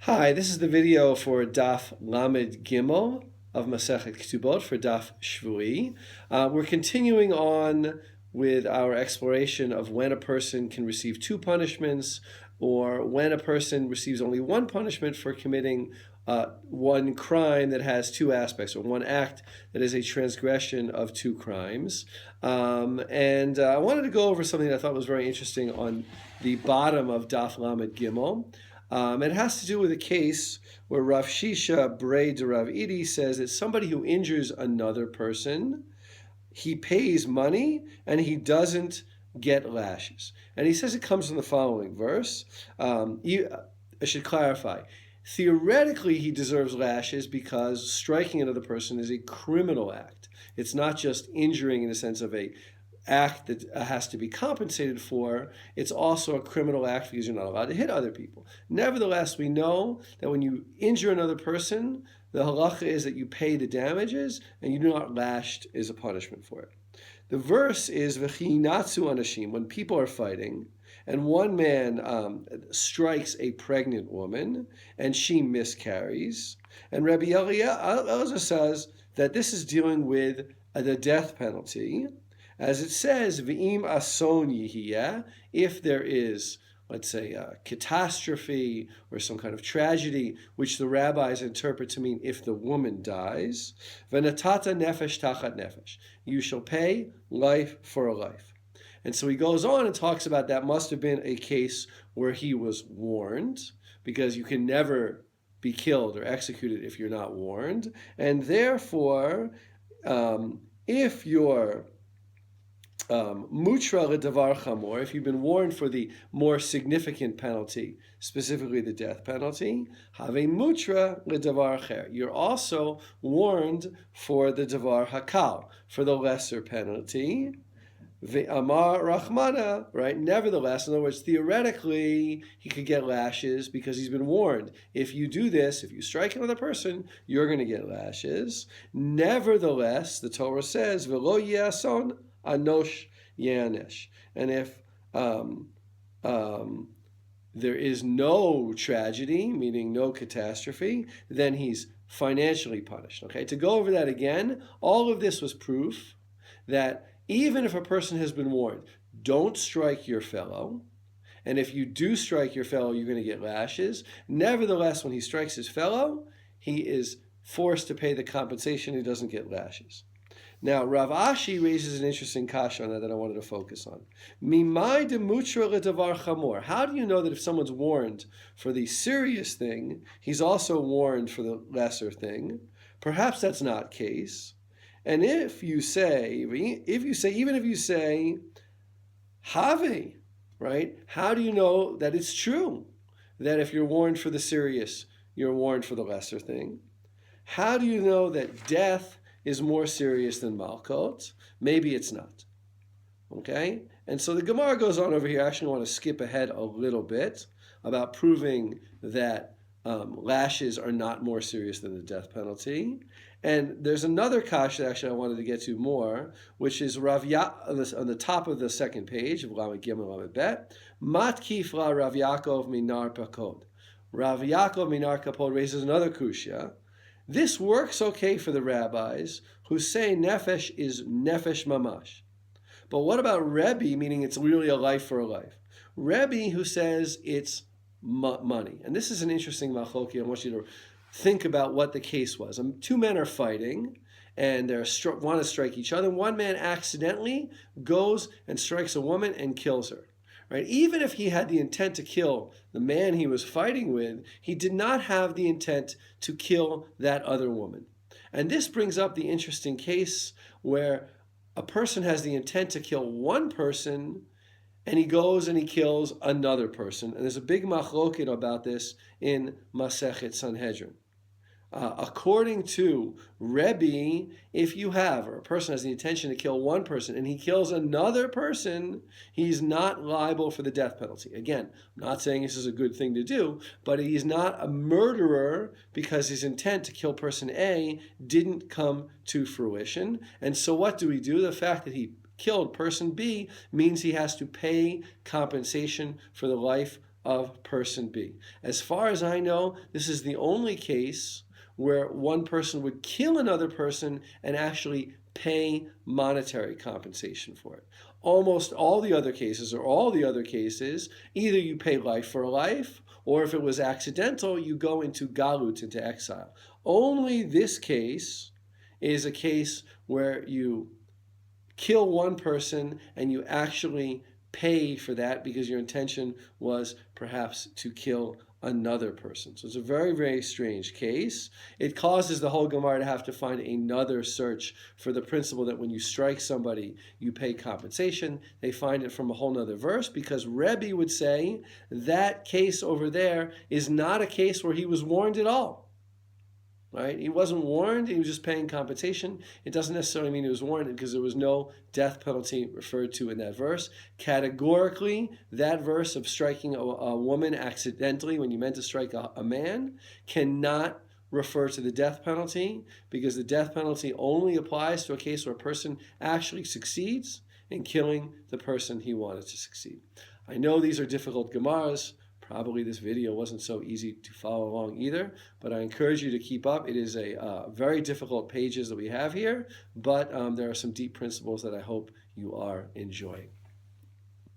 Hi, this is the video for Daf Lammed Gimmel of Masechet Ketubot for Daf Shevui. We're continuing on with our exploration of when a person can receive two punishments or when a person receives only one punishment for committing one crime that has two aspects, or one act that is a transgression of two crimes. I wanted to go over something that I thought was very interesting on the bottom of Daf Lammed Gimmel. It has to do with a case where Rav Shisha Brei de Rav Idi says that somebody who injures another person, he pays money and he doesn't get lashes. And he says it comes from the following verse. I should clarify. Theoretically, he deserves lashes because striking another person is a criminal act. It's not just injuring in the sense of a act that has to be compensated for. It's also a criminal act because you're not allowed to hit other people. Nevertheless, we know that when you injure another person, the halacha is that you pay the damages and you do not lashed as a punishment for it. The verse is v'chi natsu anashim, when people are fighting and one man strikes a pregnant woman and she miscarries, and Rabbi Eliezer says that this is dealing with the death penalty. As it says, v'im ason yihiyeh, if there is, let's say, a catastrophe or some kind of tragedy, which the rabbis interpret to mean if the woman dies, v'natata nefesh tachat nefesh, you shall pay life for a life. And so he goes on and talks about that must have been a case where he was warned, because you can never be killed or executed if you're not warned. And therefore, if you're mutra ledavar chamor, if you've been warned for the more significant penalty, specifically the death penalty, have mutra ledavar acher, you're also warned for the davar hakal, for the lesser penalty. Ve'amar rachmana, right? Nevertheless, in other words, theoretically, he could get lashes because he's been warned. If you do this, if you strike another person, you're going to get lashes. Nevertheless, the Torah says, "V'lo yason anosh yanesh," and if there is no tragedy, meaning no catastrophe, then he's financially punished. Okay, to go over that again, all of this was proof that even if a person has been warned, don't strike your fellow, and if you do strike your fellow, you're going to get lashes. Nevertheless, when he strikes his fellow, he is forced to pay the compensation. He doesn't get lashes. Now, Rav Ashi raises an interesting kasha on that I wanted to focus on. Mimai demutra ledavar chamor. How do you know that if someone's warned for the serious thing, he's also warned for the lesser thing? Perhaps that's not case. And even if you say, have, right? How do you know that it's true? That if you're warned for the serious, you're warned for the lesser thing? How do you know that death is more serious than malkot? Maybe it's not. Okay? And so the Gemara goes on over here. I actually want to skip ahead a little bit about proving that lashes are not more serious than the death penalty. And there's another kasha actually I wanted to get to more, which is on the top of the second page of Lammed Gimmel Lammed Bet. Matkif la Rav Yaakov minar pakod. Rav Yaakov minar kapod raises another kushya. This works okay for the rabbis who say nefesh is nefesh mamash. But what about Rebbe, meaning it's really a life for a life? Rebbe who says it's money. And this is an interesting machloki. I want you to think about what the case was. Two men are fighting, and they want to strike each other. One man accidentally goes and strikes a woman and kills her. Right? Even if he had the intent to kill the man he was fighting with, he did not have the intent to kill that other woman. And this brings up the interesting case where a person has the intent to kill one person, and he goes and he kills another person. And there's a big machloket about this in Masechet Sanhedrin. According to Rebbe, if you have, or a person has the intention to kill one person and he kills another person, he's not liable for the death penalty. Again, I'm not saying this is a good thing to do, but he's not a murderer because his intent to kill person A didn't come to fruition. And so what do we do? The fact that he killed person B means he has to pay compensation for the life of person B. As far as I know, this is the only case where one person would kill another person and actually pay monetary compensation for it. Almost all the other cases, or all the other cases, either you pay life for life, or if it was accidental, you go into galut, into exile. Only this case is a case where you kill one person and you actually pay for that because your intention was perhaps to kill another person. So it's a very, very strange case. It causes the whole Gemara to have to find another search for the principle that when you strike somebody, you pay compensation. They find it from a whole nother verse because Rebbe would say that case over there is not a case where he was warned at all. Right? He wasn't warned, he was just paying compensation. It doesn't necessarily mean he was warned because there was no death penalty referred to in that verse. Categorically, that verse of striking a woman accidentally when you meant to strike a man cannot refer to the death penalty because the death penalty only applies to a case where a person actually succeeds in killing the person he wanted to succeed. I know these are difficult Gemaras. Probably this video wasn't so easy to follow along either, but I encourage you to keep up. It is a very difficult pages that we have here, but there are some deep principles that I hope you are enjoying.